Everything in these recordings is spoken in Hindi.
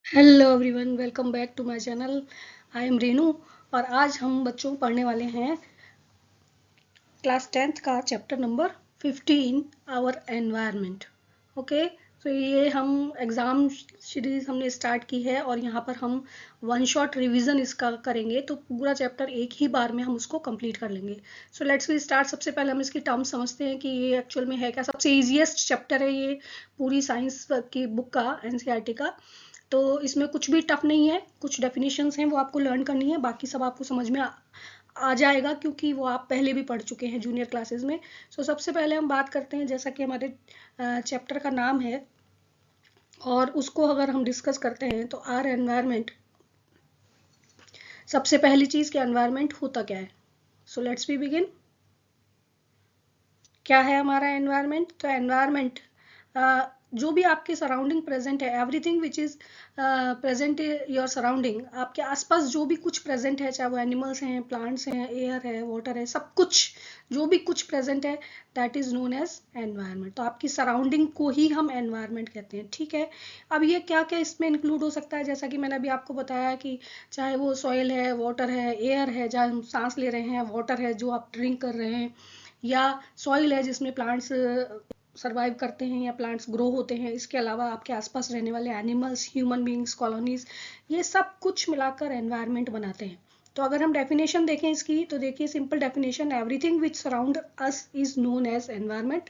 Hello everyone, welcome back to my channel. I am Renu और आज हम बच्चों को पढ़ने वाले हैं क्लास 10th का chapter number 15 our environment. Okay, तो ये हम एग्ज़ाम सीरीज हमने स्टार्ट की है और यहाँ पर हम वन शॉट रिवीजन इसका करेंगे, तो पूरा चैप्टर एक ही बार में हम उसको कंप्लीट कर लेंगे। So let's we start. सबसे पहले हम इसकी टर्म्स समझते हैं कि ये एक्चुअल में है क्या। सबसे ईजिएस्ट चैप्टर है ये पूरी साइंस की बुक का, एनसीईआरटी का। तो इसमें कुछ भी टफ नहीं है, कुछ डेफिनेशंस हैं वो आपको लर्न करनी है, बाकी सब आपको समझ में आ जाएगा क्योंकि वो आप पहले भी पढ़ चुके हैं जूनियर क्लासेस में। सो सबसे पहले हम बात करते हैं, जैसा कि हमारे चैप्टर का नाम है और उसको अगर हम डिस्कस करते हैं तो आर एनवायरनमेंट। सबसे पहली चीज़ कि एनवायरनमेंट होता क्या है। So let's be begin. क्या है हमारा एनवायरनमेंट? तो एनवायरनमेंट जो भी आपके सराउंडिंग प्रेजेंट है, everything which is present your surrounding, आपके आसपास जो भी कुछ प्रेजेंट है, चाहे वो एनिमल्स हैं, प्लांट्स हैं, एयर है, वाटर है, सब कुछ जो भी कुछ प्रेजेंट है that is known as environment. तो आपकी सराउंडिंग को ही हम एनवायरनमेंट कहते हैं, ठीक है। अब ये क्या क्या इसमें इंक्लूड हो सकता है, जैसा कि मैंने अभी आपको बताया कि चाहे वो सॉइल है, वाटर है, एयर है, जहाँ हम सांस ले रहे हैं, वाटर है जो आप ड्रिंक कर रहे हैं, या सॉइल है जिसमें प्लांट्स सरवाइव करते हैं या प्लांट्स ग्रो होते हैं। इसके अलावा आपके आसपास रहने वाले एनिमल्स, ह्यूमन बींग्स, कॉलोनीज, ये सब कुछ मिलाकर एनवायरनमेंट बनाते हैं। तो अगर हम डेफिनेशन देखें इसकी, तो देखिए simple definition, everything which surround us is known as environment.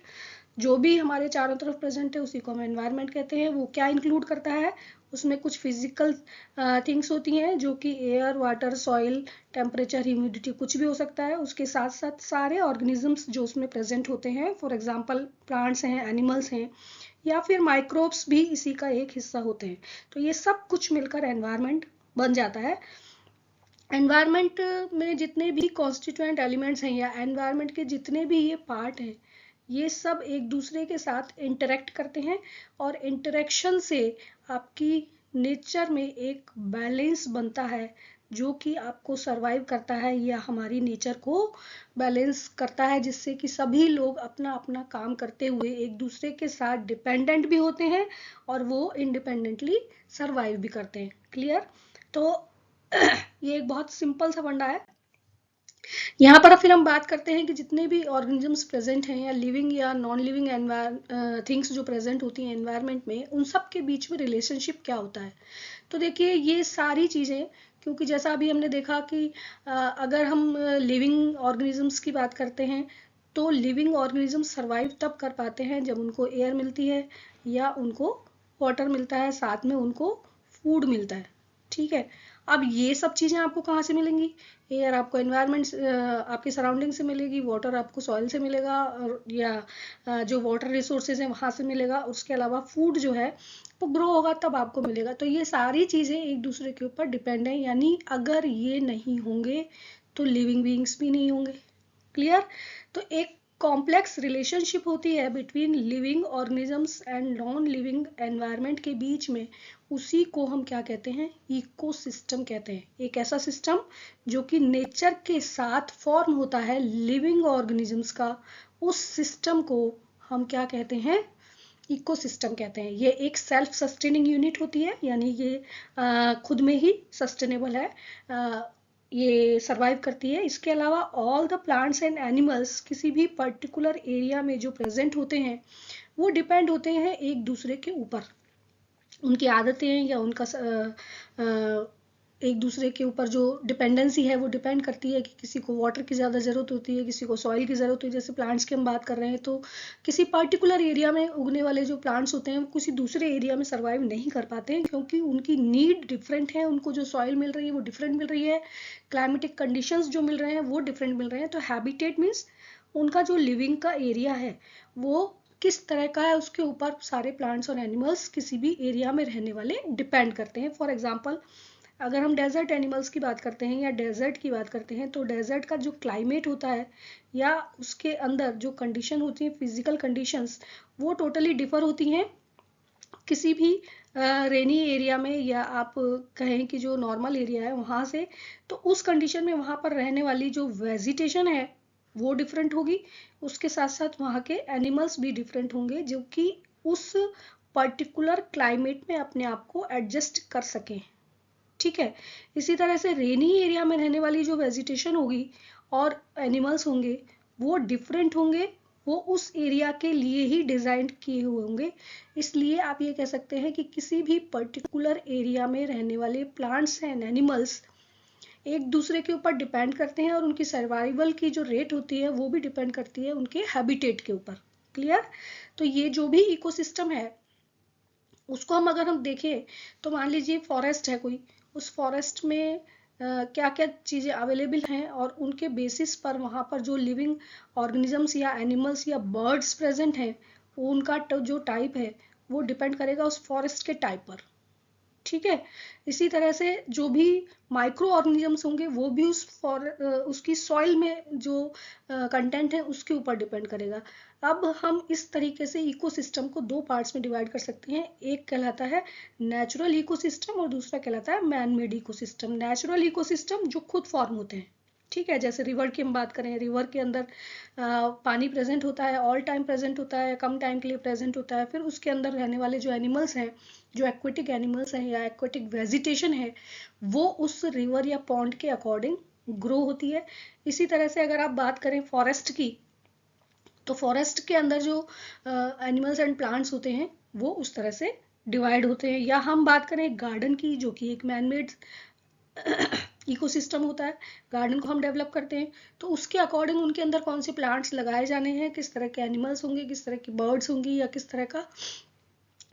जो भी हमारे चारों तरफ प्रेजेंट है उसी को हम एनवायरनमेंट कहते हैं। वो क्या इंक्लूड करता है? उसमें कुछ फिजिकल थिंग्स होती हैं जो कि air, water, soil, temperature, humidity, कुछ भी हो सकता है। उसके साथ साथ सारे ऑर्गेनिजम्स जो उसमें प्रेजेंट होते हैं, फॉर एग्जांपल प्लांट्स हैं, एनिमल्स हैं, या फिर माइक्रोब्स भी इसी का एक हिस्सा होते हैं। तो ये सब कुछ मिलकर एनवायरनमेंट बन जाता है। एनवायरनमेंट में जितने भी कॉन्स्टिट्यूएंट एलिमेंट्स हैं या एनवायरनमेंट के जितने भी ये पार्ट हैं, ये सब एक दूसरे के साथ इंटरेक्ट करते हैं और इंटरेक्शन से आपकी नेचर में एक बैलेंस बनता है जो कि आपको सरवाइव करता है या हमारी नेचर को बैलेंस करता है, जिससे कि सभी लोग अपना अपना काम करते हुए एक दूसरे के साथ डिपेंडेंट भी होते हैं और वो इंडिपेंडेंटली सरवाइव भी करते हैं। क्लियर? तो ये एक बहुत सिंपल सा फंडा है। यहाँ पर फिर हम बात करते हैं कि जितने भी ऑर्गेनिजम्स प्रेजेंट हैं या लिविंग या नॉन लिविंग थिंग्स जो प्रेजेंट होती हैं एनवायरनमेंट में, उन सब के बीच में रिलेशनशिप क्या होता है। तो देखिए ये सारी चीज़ें, क्योंकि जैसा अभी हमने देखा कि अगर हम लिविंग ऑर्गेनिजम्स की बात करते हैं तो लिविंग ऑर्गेनिजम्स सर्वाइव तब कर पाते हैं जब उनको एयर मिलती है या उनको वाटर मिलता है, साथ में उनको फूड मिलता है, ठीक है। अब ये सब चीज़ें आपको कहाँ से मिलेंगी? एयर आपको एनवायरनमेंट, आपके सराउंडिंग से मिलेगी, वाटर आपको सॉइल से मिलेगा, और या जो वाटर रिसोर्सेज हैं वहाँ से मिलेगा। उसके अलावा फूड जो है वो ग्रो होगा तब आपको मिलेगा। तो ये सारी चीज़ें एक दूसरे के ऊपर डिपेंड है, यानी अगर ये नहीं होंगे तो लिविंग बीइंग्स भी नहीं होंगे। क्लियर? तो एक कॉम्प्लेक्स रिलेशनशिप होती है between living organisms and non living environment के बीच में। उसी को हम क्या कहते हैं? इकोसिस्टम कहते हैं। एक ऐसा सिस्टम जो कि नेचर के साथ फॉर्म होता है लिविंग ऑर्गेनिजम्स का, उस सिस्टम को हम क्या कहते हैं? इकोसिस्टम कहते हैं। ये एक सेल्फ सस्टेनिंग यूनिट होती है, यानी ये खुद में ही सस्टेनेबल है, ये सरवाइव करती है। इसके अलावा all the plants and animals किसी भी पर्टिकुलर एरिया में जो प्रेजेंट होते हैं वो डिपेंड होते हैं एक दूसरे के ऊपर। उनकी आदतें या उनका एक दूसरे के ऊपर जो डिपेंडेंसी है वो डिपेंड करती है कि किसी को वाटर की ज़्यादा ज़रूरत होती है, किसी को सॉइल की ज़रूरत होती है। जैसे प्लांट्स की हम बात कर रहे हैं तो किसी पर्टिकुलर एरिया में उगने वाले जो प्लांट्स होते हैं वो किसी दूसरे एरिया में सर्वाइव नहीं कर पाते हैं, क्योंकि उनकी नीड डिफरेंट है। उनको जो सॉइल मिल रही है वो डिफरेंट मिल रही है, क्लाइमेटिक कंडीशंस जो मिल रहे हैं वो डिफरेंट मिल रहे हैं। तो हैबिटेट मीन्स उनका जो लिविंग का एरिया है वो किस तरह का है, उसके ऊपर सारे प्लांट्स और एनिमल्स किसी भी एरिया में रहने वाले डिपेंड करते हैं। फॉर एग्जांपल, अगर हम डेजर्ट एनिमल्स की बात करते हैं या डेजर्ट की बात करते हैं तो डेजर्ट का जो क्लाइमेट होता है या उसके अंदर जो कंडीशन होती है, फिजिकल कंडीशंस, वो टोटली डिफर होती हैं किसी भी रेनी एरिया में, या आप कहें कि जो नॉर्मल एरिया है वहाँ से। तो उस कंडीशन में वहाँ पर रहने वाली जो वेजिटेशन है वो डिफरेंट होगी, उसके साथ साथ वहाँ के एनिमल्स भी डिफरेंट होंगे जो कि उस पर्टिकुलर क्लाइमेट में अपने आप को एडजस्ट कर सकें, ठीक है। इसी तरह से रेनी एरिया में रहने वाली जो वेजिटेशन होगी और एनिमल्स होंगे वो डिफरेंट होंगे, वो उस एरिया के लिए ही डिज़ाइन किए हुए होंगे। इसलिए आप ये कह सकते हैं कि किसी भी पर्टिकुलर एरिया में रहने वाले प्लांट्स एंड एनिमल्स एक दूसरे के ऊपर डिपेंड करते हैं और उनकी सर्वाइवल की जो रेट होती है वो भी डिपेंड करती है उनके हैबिटेट के ऊपर। क्लियर? तो ये जो भी इकोसिस्टम है उसको अगर हम देखें तो मान लीजिए फॉरेस्ट है कोई, उस फॉरेस्ट में क्या क्या चीज़ें अवेलेबल हैं और उनके बेसिस पर वहाँ पर जो लिविंग ऑर्गेनिजम्स या एनिमल्स या बर्ड्स प्रेजेंट हैं उनका जो टाइप है वो डिपेंड करेगा उस फॉरेस्ट के टाइप पर, ठीक है। इसी तरह से जो भी माइक्रो ऑर्गेनिजम्स होंगे वो भी उसकी सॉइल में जो कंटेंट है उसके ऊपर डिपेंड करेगा। अब हम इस तरीके से इकोसिस्टम को दो पार्ट्स में डिवाइड कर सकते हैं, एक कहलाता है नेचुरल इकोसिस्टम और दूसरा कहलाता है man made ecosystem. Natural ecosystem जो खुद फॉर्म होते हैं, ठीक है, जैसे रिवर की हम बात करें, रिवर के अंदर पानी प्रेजेंट होता है, ऑल टाइम प्रेजेंट होता है, कम टाइम के लिए प्रेजेंट होता है। फिर उसके अंदर रहने वाले जो एनिमल्स हैं, जो एक्वेटिक एनिमल्स हैं या एक्वेटिक वेजिटेशन है, वो उस रिवर या पॉन्ड के अकॉर्डिंग ग्रो होती है। इसी तरह से अगर आप बात करें फॉरेस्ट की, तो फॉरेस्ट के अंदर जो एनिमल्स एंड प्लांट्स होते हैं वो उस तरह से डिवाइड होते हैं। या हम बात करें गार्डन की, जो कि एक मैनमेड इकोसिस्टम होता है, गार्डन को हम डेवलप करते हैं तो उसके अकॉर्डिंग उनके अंदर कौन से प्लांट्स लगाए जाने हैं, किस तरह के एनिमल्स होंगे, किस तरह की बर्ड्स होंगी या किस तरह का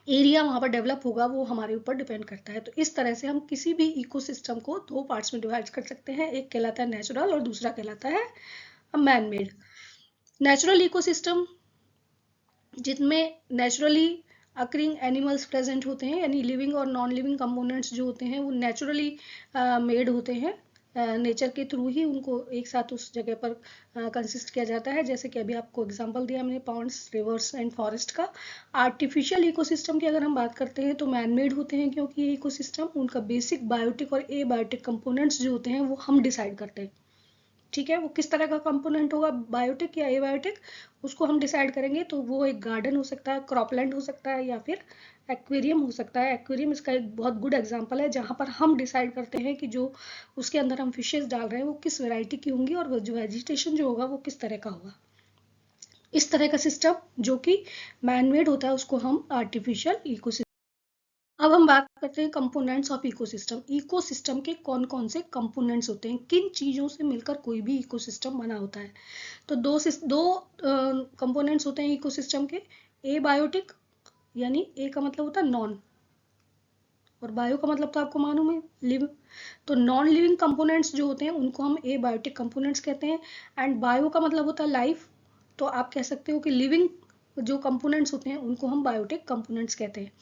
एरिया वहाँ पर डेवलप होगा, वो हमारे ऊपर डिपेंड करता है। तो इस तरह से हम किसी भी इकोसिस्टम को दो पार्ट्स में डिवाइड कर सकते हैं, एक कहलाता है नेचुरल और दूसरा कहलाता है मैन मेड। नेचुरल इकोसिस्टम जिनमें नेचुरली अकरिंग एनिमल्स प्रेजेंट होते हैं, यानी लिविंग और नॉन लिविंग कंपोनेंट्स जो होते हैं वो नेचुरली मेड होते हैं, नेचर के थ्रू ही उनको एक साथ उस जगह पर कंसिस्ट किया जाता है। जैसे कि अभी आपको एग्जांपल दिया मैंने पॉन्ड्स, रिवर्स एंड फॉरेस्ट का। आर्टिफिशियल इकोसिस्टम की अगर हम बात करते हैं तो मैन मेड होते हैं, क्योंकि ये इकोसिस्टम उनका बेसिक बायोटिक और ए बायोटिक कंपोनेंट्स जो होते हैं वो हम डिसाइड करते हैं, ठीक है। वो किस तरह का कंपोनेंट होगा, बायोटिक या एबायोटिक, उसको हम डिसाइड करेंगे। तो वो एक गार्डन हो सकता है, क्रॉपलैंड हो सकता है या फिर एक्वेरियम हो सकता है। एक्वेरियम इसका एक बहुत गुड एग्जांपल है, जहाँ पर हम डिसाइड करते हैं कि जो उसके अंदर हम फिशेस डाल रहे हैं वो किस वैरायटी की होंगी और जो वेजिटेशन जो होगा वो किस तरह का होगा। इस तरह का सिस्टम जो कि मैनमेड होता है उसको हम आर्टिफिशियल इकोसिस्टम। अब हम बात करते हैं कंपोनेंट्स ऑफ इकोसिस्टम। इकोसिस्टम के कौन कौन से कंपोनेंट्स होते हैं, किन चीज़ों से मिलकर कोई भी इकोसिस्टम बना होता है। तो दो कंपोनेंट्स होते हैं इकोसिस्टम के, ए बायोटिक, यानी ए का मतलब होता है नॉन और बायो का मतलब तो आपको मालूम है लिव। तो नॉन लिविंग कंपोनेंट्स जो होते हैं उनको हम ए बायोटिक कंपोनेंट्स कहते हैं, एंड बायो का मतलब होता है लाइफ। तो आप कह सकते हो कि लिविंग जो कंपोनेंट्स होते हैं उनको हम बायोटिक कंपोनेंट्स कहते हैं।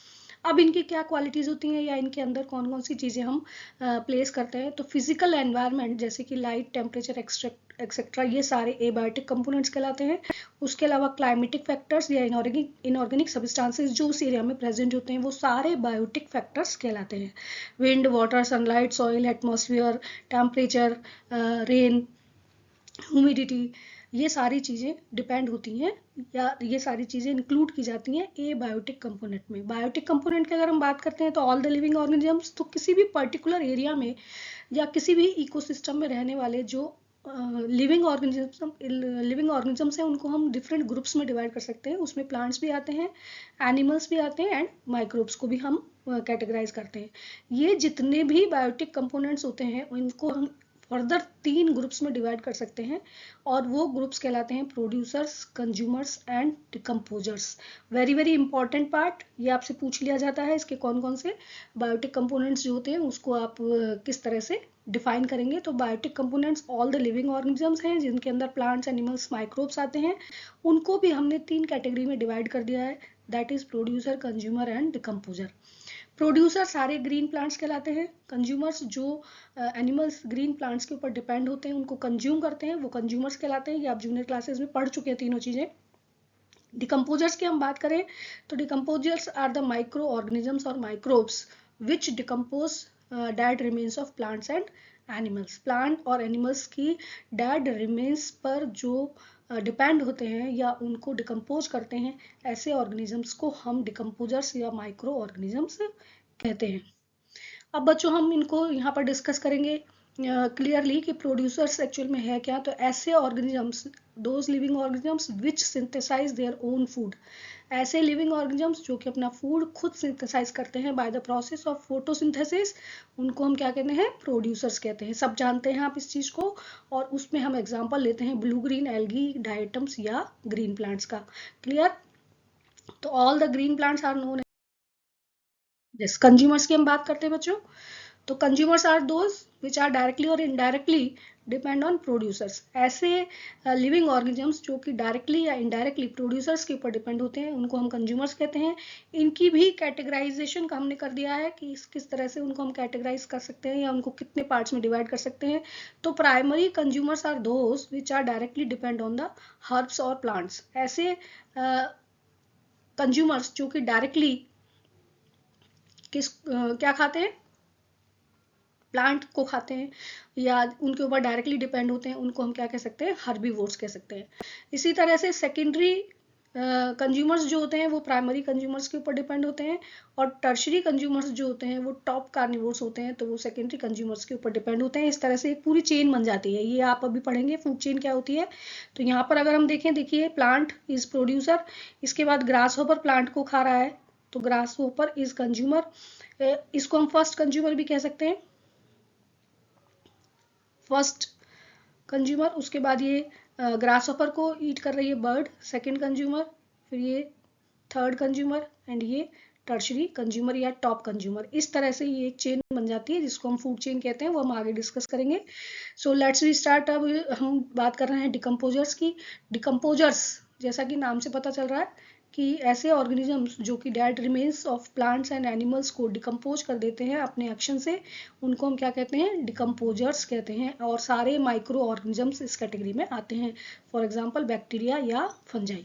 अब इनकी क्या क्वालिटीज़ होती हैं या इनके अंदर कौन कौन सी चीज़ें हम प्लेस करते हैं। तो फिजिकल एनवायरनमेंट जैसे कि लाइट, टेम्परेचर एक्सेट्रा, ये सारे एबायोटिक कंपोनेंट्स कहलाते हैं। उसके अलावा क्लाइमेटिक फैक्टर्स या इनऑर्गेनिक सब्सटेंसेस जो उस एरिया में प्रेजेंट होते हैं वो सारे बायोटिक फैक्टर्स कहलाते हैं। Wind, water, sunlight, soil, atmosphere, temperature, rain, humidity, ये सारी चीज़ें डिपेंड होती हैं या ये सारी चीज़ें इंक्लूड की जाती हैं ए बायोटिक कंपोनेंट में। बायोटिक कंपोनेंट की अगर हम बात करते हैं तो ऑल द लिविंग ऑर्गेनिजम्स, तो किसी भी पर्टिकुलर एरिया में या किसी भी इकोसिस्टम में रहने वाले जो लिविंग ऑर्गेनिजम्स हैं उनको हम डिफरेंट ग्रुप्स में डिवाइड कर सकते हैं। उसमें प्लांट्स भी आते हैं, एनिमल्स भी आते हैं एंड माइक्रोब्स को भी हम कैटेगराइज करते हैं। ये जितने भी बायोटिक कंपोनेंट्स होते हैं उनको हम फर्दर 3 ग्रुप्स में डिवाइड कर सकते हैं और वो ग्रुप्स कहलाते हैं producers, consumers and decomposers. Very very important part, ये आपसे पूछ लिया जाता है इसके कौन कौन से बायोटिक कंपोनेंट्स जो होते हैं उसको आप किस तरह से डिफाइन करेंगे। तो biotic components all the living organisms हैं जिनके अंदर प्लांट्स, एनिमल्स, माइक्रोब्स आते हैं। उनको भी हमने 3 कैटेगरी में डिवाइड कर दिया है, that is producer, consumer and decomposer. Producer सारे ग्रीन प्लांट्स कहलाते हैं, कंज्यूमर्स जो एनिमल्स ग्रीन प्लांट्स के ऊपर डिपेंड होते हैं उनको कंज्यूम करते हैं वो कंज्यूमर्स कहलाते हैं। ये आप जूनियर क्लासेस में पढ़ चुके हैं तीनों चीज़ें। डिकम्पोजर्स की हम बात करें तो decomposers are the micro organisms और microbes which decompose dead remains of plants and animals. Plant और एनिमल्स की डेड रिमेन्स पर जो डिपेंड होते हैं या उनको डिकम्पोज करते हैं, ऐसे ऑर्गेनिजम्स को हम डिकम्पोजर्स या माइक्रो ऑर्गेनिजम्स कहते हैं। अब बच्चों हम इनको यहाँ पर डिस्कस करेंगे क्लियरली कि प्रोड्यूसर्स एक्चुअल में है क्या। तो ऐसे organisms, those living organisms which synthesize their own food, ऐसे लिविंग ऑर्गेनिजम्स जो कि अपना फूड खुद सिंथेसाइज करते हैं by the process of photosynthesis, उनको हम क्या कहते हैं, प्रोड्यूसर्स कहते हैं। सब जानते हैं आप इस चीज को, और उसमें हम एग्जांपल लेते हैं ब्लू ग्रीन एल्गी डायटम्स या ग्रीन प्लांट्स का। क्लियर। तो all the green plants are known as consumers की हम बात करते हैं बच्चों। तो consumers are those which are directly और इनडायरेक्टली डिपेंड ऑन प्रोड्यूसर्स। ऐसे लिविंग ऑर्गेनिजम्स जो कि डायरेक्टली या इनडायरेक्टली प्रोड्यूसर्स के ऊपर डिपेंड होते हैं, उनको हम कंज्यूमर्स कहते हैं। इनकी भी कैटेगराइजेशन का हमने कर दिया है कि किस तरह से उनको हम कैटेगराइज कर सकते हैं या उनको कितने पार्ट्स में डिवाइड कर सकते हैं। तो primary consumers are those which are directly depend on the herbs और प्लांट्स। ऐसे कंज्यूमर्स जो कि डायरेक्टली क्या खाते हैं, प्लांट को खाते हैं या उनके ऊपर डायरेक्टली डिपेंड होते हैं, उनको हम क्या कह सकते हैं, हर्बीवोर्स कह सकते हैं। इसी तरह से सेकेंडरी कंज्यूमर्स जो होते हैं वो प्राइमरी कंज्यूमर्स के ऊपर डिपेंड होते हैं, और टर्शरी कंज्यूमर्स जो होते हैं वो टॉप कार्निवोर्स होते हैं, तो वो सेकेंडरी कंज्यूमर्स के ऊपर डिपेंड होते हैं। इस तरह से एक पूरी चेन बन जाती है। ये आप अभी पढ़ेंगे फूड चेन क्या होती है। तो यहाँ पर अगर हम देखें, देखिए प्लांट इज प्रोड्यूसर, इसके बाद ग्रास होपर प्लांट को खा रहा है, तो ग्रास होपर इज कंज्यूमर। इसको हम फर्स्ट कंज्यूमर भी कह सकते हैं, फर्स्ट कंज्यूमर। उसके बाद ये ग्रास हॉपर को ईट कर रही है बर्ड, सेकंड कंज्यूमर, फिर ये थर्ड कंज्यूमर, एंड ये टर्शरी कंज्यूमर या टॉप कंज्यूमर। इस तरह से ये एक चेन बन जाती है जिसको हम फूड चेन कहते हैं, वो हम आगे डिस्कस करेंगे। So let's we start. अब हम बात कर रहे हैं डिकम्पोजर्स की। डिकम्पोजर्स जैसा कि नाम से पता चल रहा है कि ऐसे ऑर्गेनिजम्स जो कि dead remains of plants and animals को डिकम्पोज कर देते हैं अपने एक्शन से, उनको हम क्या कहते हैं, डिकम्पोजर्स कहते हैं। और सारे माइक्रो ऑर्गेनिजम्स इस कैटेगरी में आते हैं, फॉर एग्जांपल बैक्टीरिया या फंजाई।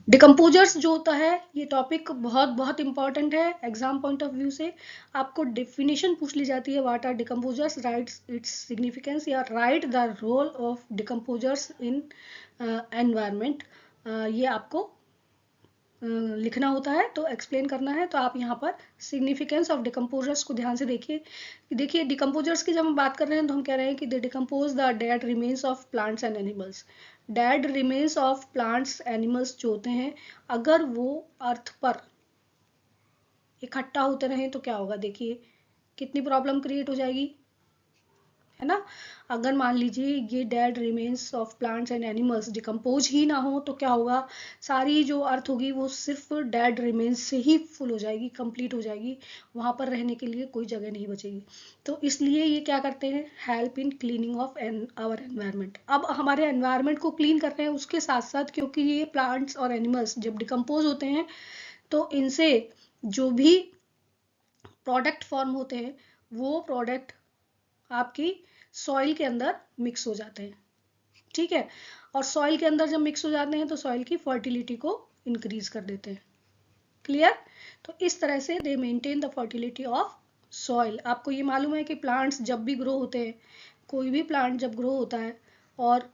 डिकम्पोजर्स जो होता है, ये टॉपिक बहुत बहुत इंपॉर्टेंट है एग्जाम पॉइंट ऑफ व्यू से। आपको डेफिनेशन पूछ ली जाती है, what are decomposers, write its significance, या write the role of decomposers in environment. ये आपको लिखना होता है, तो एक्सप्लेन करना है। तो आप यहाँ पर सिग्निफिकेंस ऑफ डिकम्पोजर्स को ध्यान से देखिए। देखिए डिकम्पोजर्स की जब हम बात कर रहे हैं तो हम कह रहे हैं कि दे decompose the dead remains of plants and animals. Dead remains of plants animals जो होते हैं, अगर वो अर्थ पर इकट्ठा होते रहे तो क्या होगा, देखिए कितनी प्रॉब्लम क्रिएट हो जाएगी, है ना। अगर मान लीजिए ये dead remains of plants and animals decompose ही ना हो तो क्या होगा, सारी जो अर्थ होगी वो सिर्फ डेड रिमेन्स से ही फुल हो जाएगी, कंप्लीट हो जाएगी, वहां पर रहने के लिए कोई जगह नहीं बचेगी। तो इसलिए ये क्या करते हैं, help in cleaning of our environment. अब हमारे एनवायरनमेंट को क्लीन करते हैं, उसके साथ साथ क्योंकि ये प्लांट्स और एनिमल्स जब डिकम्पोज होते हैं तो इनसे जो भी प्रोडक्ट फॉर्म होते हैं वो प्रोडक्ट आपकी सॉइल के अंदर मिक्स हो जाते हैं, ठीक है। और सॉइल के अंदर जब मिक्स हो जाते हैं तो सॉइल की फर्टिलिटी को इंक्रीज कर देते हैं। क्लियर। तो इस तरह से दे maintain the fertility of soil. आपको ये मालूम है कि प्लांट्स जब भी ग्रो होते हैं, कोई भी प्लांट जब ग्रो होता है, और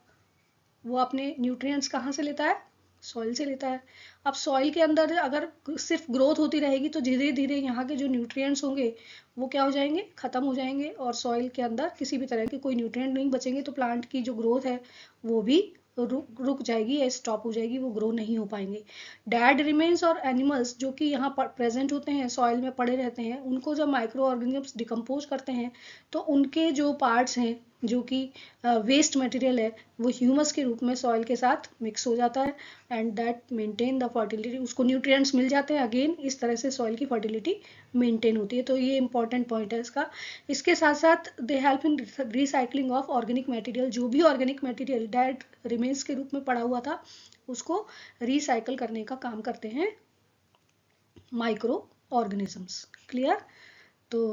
वो अपने न्यूट्रिएंट्स कहाँ से लेता है, सॉइल से लेता है। अब सॉइल के अंदर अगर सिर्फ ग्रोथ होती रहेगी तो धीरे धीरे यहाँ के जो न्यूट्रिएंट्स होंगे वो क्या हो जाएंगे, खत्म हो जाएंगे, और सॉइल के अंदर किसी भी तरह के कोई न्यूट्रिएंट नहीं बचेंगे, तो प्लांट की जो ग्रोथ है वो भी रुक जाएगी या स्टॉप हो जाएगी, वो ग्रो नहीं हो पाएंगे। डेड रिमेन्स और एनिमल्स जो कि यहाँ पर प्रेजेंट होते हैं, सॉइल में पड़े रहते हैं, उनको जब माइक्रो ऑर्गेनिजम्स डिकम्पोज करते हैं तो उनके जो पार्ट्स हैं जो कि वेस्ट मटेरियल है वो ह्यूमस के रूप में सॉइल के साथ मिक्स हो जाता है, and that maintain the fertility. उसको न्यूट्रिएंट्स मिल जाते हैं अगेन, इस तरह से सॉइल की फर्टिलिटी मेंटेन होती है। तो ये इंपॉर्टेंट पॉइंट है इसका। इसके साथ साथ they help in recycling of organic material. जो भी ऑर्गेनिक मटेरियल डेड रिमेन्स के रूप में पड़ा हुआ था उसको रिसाइकल करने का काम करते हैं माइक्रो ऑर्गेनिजम्स। क्लियर। तो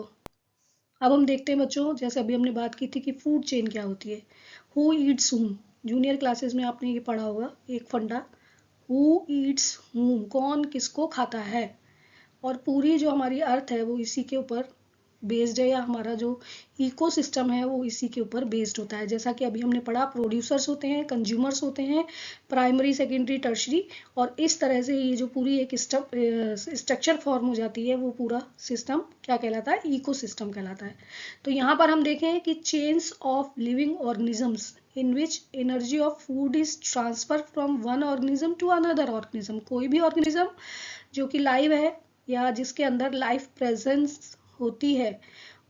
अब हम देखते हैं बच्चों, जैसे अभी हमने बात की थी कि फूड चेन क्या होती है। Who Yeats whom, junior classes में आपने ये पढ़ा होगा एक फंडा, हु ईट्स हूम, कौन किसको खाता है। और पूरी जो हमारी अर्थ है वो इसी के ऊपर बेस्ड है, या हमारा जो इकोसिस्टम है वो इसी के ऊपर बेस्ड होता है। जैसा कि अभी हमने पढ़ा, प्रोड्यूसर्स होते हैं, कंज्यूमर्स होते हैं, प्राइमरी, सेकेंडरी, टर्शरी, और इस तरह से ये जो पूरी एक स्ट्रक्चर फॉर्म हो जाती है, वो पूरा सिस्टम क्या कहलाता है, इकोसिस्टम कहलाता है। तो यहाँ पर हम देखें कि chains of living organisms in which energy of food is transferred from one organism to another organism। कोई भी ऑर्गेनिज्म जो कि लाइव है या जिसके अंदर लाइफ प्रेजेंस होती है,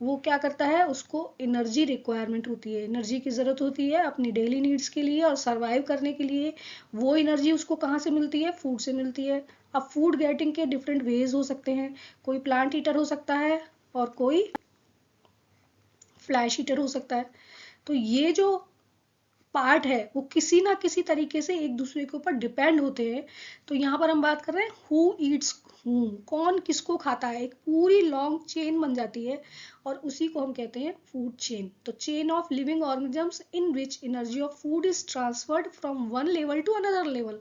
वो क्या करता है, उसको एनर्जी रिक्वायरमेंट होती है, एनर्जी की ज़रूरत होती है अपनी डेली नीड्स के लिए और सरवाइव करने के लिए। वो एनर्जी उसको कहाँ से मिलती है, फूड से मिलती है। अब फूड गेटिंग के डिफरेंट वेज हो सकते हैं, कोई प्लांट ईटर हो सकता है और कोई फ्लैश ईटर हो सकता है। तो ये जो पार्ट है वो किसी ना किसी तरीके से एक दूसरे के ऊपर डिपेंड होते हैं। तो यहाँ पर हम बात कर रहे हैं हु ईट्स हूम, कौन किसको खाता है, एक पूरी लॉन्ग चेन बन जाती है और उसी को हम कहते हैं फूड चेन। तो chain of living organisms in which energy of food is transferred from one level to another level.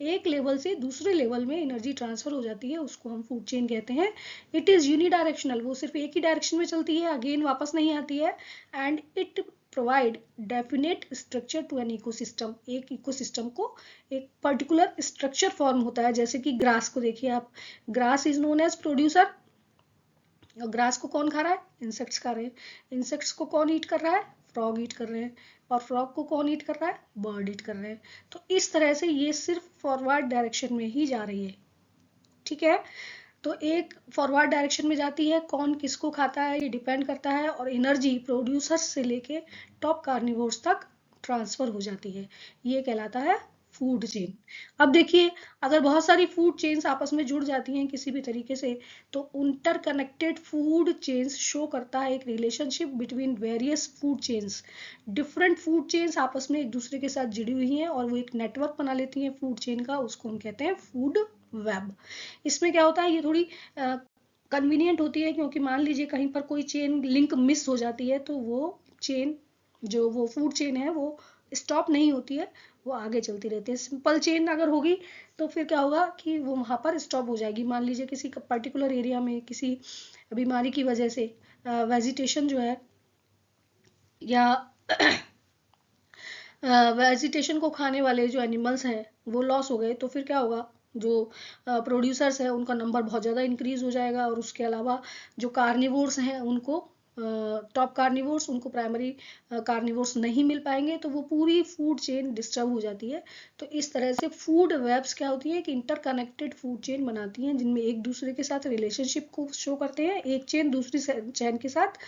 एक लेवल से दूसरे लेवल में एनर्जी ट्रांसफर हो जाती है, उसको हम फूड चेन कहते हैं। इट इज यूनिडायरेक्शनल, वो सिर्फ एक ही डायरेक्शन में चलती है, अगेन वापस नहीं आती है। And it provide definite structure to an ecosystem, एक इकोसिस्टम को एक पर्टिकुलर स्ट्रक्चर फॉर्म होता है। जैसे कि ग्रास को देखिए आप, grass is known as producer, और ग्रास को कौन खा रहा है, इंसेक्ट्स खा रहे हैं। इंसेक्ट्स को कौन ईट कर रहा है, फ्रॉग ईट कर रहे हैं, और फ्रॉग को कौन ईट कर रहा है, बर्ड ईट कर रहे हैं। तो इस तरह से ये सिर्फ फॉरवर्ड डायरेक्शन में ही जा रही है, ठीक है। तो एक फॉरवर्ड डायरेक्शन में जाती है, कौन किसको खाता है ये डिपेंड करता है, और एनर्जी प्रोड्यूसर्स से लेके टॉप कार्निवोर्स तक ट्रांसफर हो जाती है, ये कहलाता है फूड चेन। अब देखिए, अगर बहुत सारी फूड चेन्स आपस में जुड़ जाती हैं किसी भी तरीके से, तो इंटरकनेक्टेड फूड चेन्स शो करता है एक relationship between various food chains. Different food chains आपस में एक दूसरे के साथ जुड़ी हुई हैं और वो एक नेटवर्क बना लेती हैं फूड चेन का, उसको हम कहते हैं फूड वेब। इसमें क्या होता है, ये थोड़ी कन्वीनियंट होती है, क्योंकि मान लीजिए कहीं पर कोई चेन लिंक मिस हो जाती है तो वो चेन, जो वो फूड चेन है, वो स्टॉप नहीं होती है, वो आगे चलती रहती है। सिंपल चेन अगर होगी तो फिर क्या होगा कि वो वहाँ पर स्टॉप हो जाएगी। मान लीजिए किसी पर्टिकुलर एरिया में किसी बीमारी की वजह से वेजिटेशन जो है, या वेजिटेशन को खाने वाले जो एनिमल्स हैं वो लॉस हो गए, तो फिर क्या होगा, जो प्रोड्यूसर्स हैं उनका नंबर बहुत ज़्यादा इंक्रीज हो जाएगा, और उसके अलावा जो कार्निवोर्स हैं उनको, टॉप कार्निवोर्स, उनको प्राइमरी कार्निवोर्स नहीं मिल पाएंगे, तो वो पूरी फूड चेन डिस्टर्ब हो जाती है। तो इस तरह से फूड वेब्स क्या होती है कि इंटरकनेक्टेड फूड चेन बनाती हैं, जिनमें एक दूसरे के साथ रिलेशनशिप को शो करते हैं, एक चेन दूसरी चेन के साथ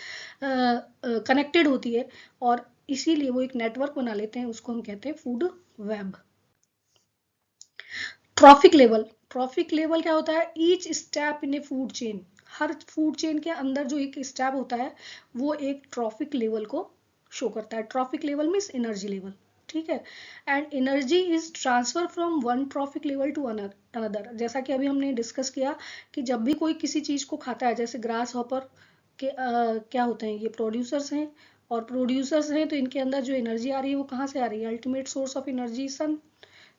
कनेक्टेड होती है, और इसीलिए वो एक नेटवर्क बना लेते हैं, उसको हम कहते हैं food web. Trophic level, trophic level क्या होता है, each step in A food chain, her food chain के अंदर जो एक स्टेप होता है वो एक ट्रॉफिक लेवल को शो करता है। Trophic level means energy level, ठीक है। And energy is transfer from one trophic level to another. जैसा कि अभी हमने डिस्कस किया कि जब भी कोई किसी चीज को खाता है, जैसे ग्रास हॉपर के क्या होते हैं, ये प्रोड्यूसर्स हैं, और प्रोड्यूसर्स हैं तो इनके अंदर जो एनर्जी आ रही है वो कहाँ से आ रही है, ultimate source of energy sun,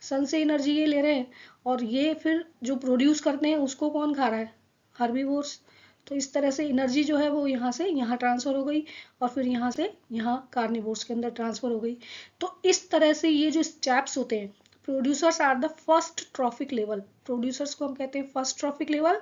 sun से एनर्जी ये ले रहे हैं, और ये फिर जो प्रोड्यूस करते हैं उसको कौन खा रहा है, हर्बीवोर्स। तो इस तरह से एनर्जी जो है वो यहाँ से यहाँ ट्रांसफर हो गई, और फिर यहाँ से यहाँ कार्निवोर्स के अंदर ट्रांसफर हो गई। तो इस तरह से ये जो स्टेप्स होते हैं, producers are the first trophic level, producers को हम कहते हैं फर्स्ट ट्रॉफिक लेवल,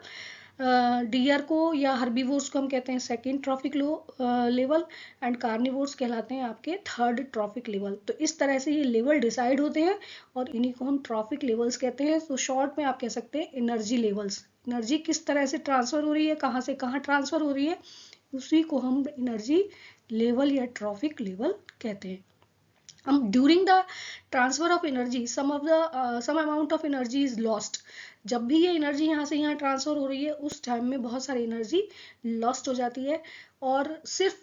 डियर को या हर्बीवोर्स को हम कहते हैं second trophic level, and carnivores कहलाते हैं आपके थर्ड ट्रॉफिक लेवल। तो इस तरह से ये लेवल डिसाइड होते हैं और इन्हीं को हम ट्रॉफिक लेवल्स कहते हैं। तो शॉर्ट में आप कह सकते हैं एनर्जी लेवल्स, एनर्जी किस तरह से ट्रांसफर हो रही है, कहाँ से कहाँ ट्रांसफर हो रही है, उसी को हम एनर्जी लेवल या ट्रॉफिक लेवल कहते हैं। During the transfer of energy some amount of energy is lost. जब भी ये एनर्जी यहाँ से यहाँ ट्रांसफर हो रही है उस टाइम में बहुत सारी एनर्जी लॉस्ट हो जाती है, और सिर्फ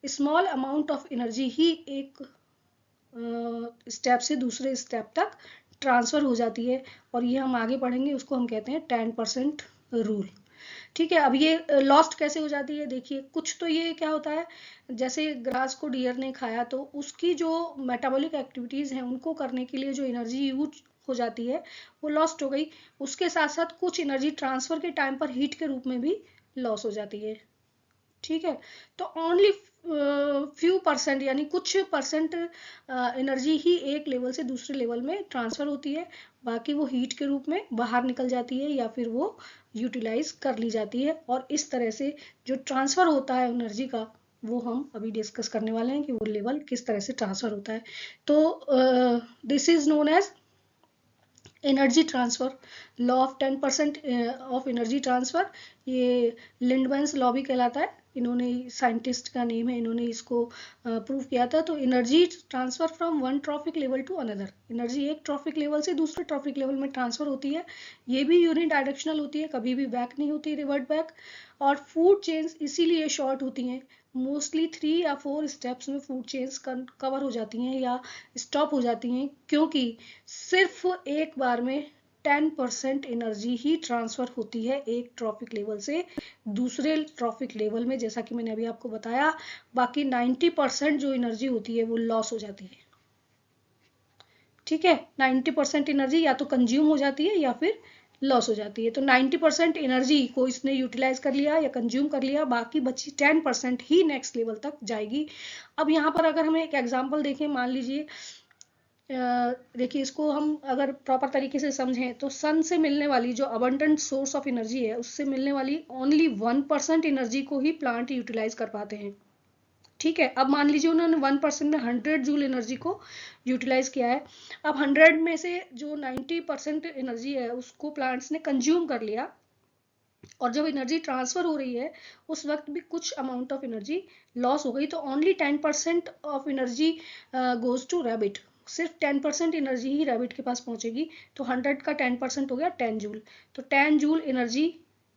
स्मॉल अमाउंट ऑफ एनर्जी ही एक स्टेप से दूसरे स्टेप तक ट्रांसफर हो जाती है, और ये हम आगे पढ़ेंगे, उसको हम कहते हैं 10% रूल, ठीक है। अब ये लॉस्ट कैसे हो जाती है, देखिए कुछ तो ये क्या होता है, जैसे ग्रास को डियर ने खाया तो उसकी जो मेटाबॉलिक एक्टिविटीज हैं उनको करने के लिए जो एनर्जी यूज हो जाती है वो लॉस्ट हो गई। उसके साथ साथ कुछ एनर्जी ट्रांसफर के टाइम पर हीट के रूप में भी लॉस हो जाती है, ठीक है। तो ओनली फ्यू परसेंट यानी कुछ परसेंट एनर्जी ही एक लेवल से दूसरे लेवल में ट्रांसफर होती है, बाकी वो हीट के रूप में बाहर निकल जाती है या फिर वो यूटिलाइज कर ली जाती है। और इस तरह से जो ट्रांसफर होता है एनर्जी का, वो हम अभी डिस्कस करने वाले हैं कि वो लेवल किस तरह से ट्रांसफर होता है। तो this is known as energy transfer, law of 10% of energy transfer. ये लिंडमैन्स लॉ भी कहलाता है, इन्होंने साइंटिस्ट का नेम है, इन्होंने इसको प्रूव किया था। तो energy transfer from one trophic level to another, energy एक ट्रॉफिक लेवल से दूसरे ट्रॉफिक लेवल में ट्रांसफर होती है। ये भी यूनिडायरेक्शनल होती है, कभी भी बैक नहीं होती, रिवर्ट बैक। और फूड चेन्स इसीलिए शॉर्ट होती हैं, मोस्टली 3 या 4 स्टेप्स में फूड चेन्स कवर हो जाती हैं या स्टॉप हो जाती हैं, क्योंकि सिर्फ एक बार में 10% एनर्जी ही ट्रांसफर होती है एक ट्रॉफिक लेवल से दूसरे ट्रॉफिक लेवल में, जैसा कि मैंने अभी आपको बताया। बाकी 90% जो एनर्जी होती है वो लॉस हो जाती है। ठीक है, 90% एनर्जी या तो कंज्यूम हो जाती है या फिर लॉस हो जाती है। तो 90% एनर्जी को इसने यूटिलाइज कर लिया या कंज्यूम कर लिया, बाकी बची 10% ही नेक्स्ट लेवल तक जाएगी। अब यहाँ पर अगर हम एक एग्जांपल देखें, मान लीजिए देखिए, इसको हम अगर प्रॉपर तरीके से समझें तो सन से मिलने वाली जो अबंडेंट सोर्स ऑफ एनर्जी है, उससे मिलने वाली ओनली 1% एनर्जी को ही प्लांट यूटिलाइज कर पाते हैं। ठीक है, अब मान लीजिए उन्होंने 1% में 100 जूल एनर्जी को यूटिलाइज किया है। अब 100 में से जो 90% एनर्जी है उसको प्लांट्स ने कंज्यूम कर लिया, और जब एनर्जी ट्रांसफर हो रही है उस वक्त भी कुछ अमाउंट ऑफ एनर्जी लॉस हो गई, तो only 10% of energy goes to rabbit. सिर्फ 10% एनर्जी ही रैबिट के पास पहुंचेगी। तो 100 का 10% हो गया 10 जूल। तो 10 जूल एनर्जी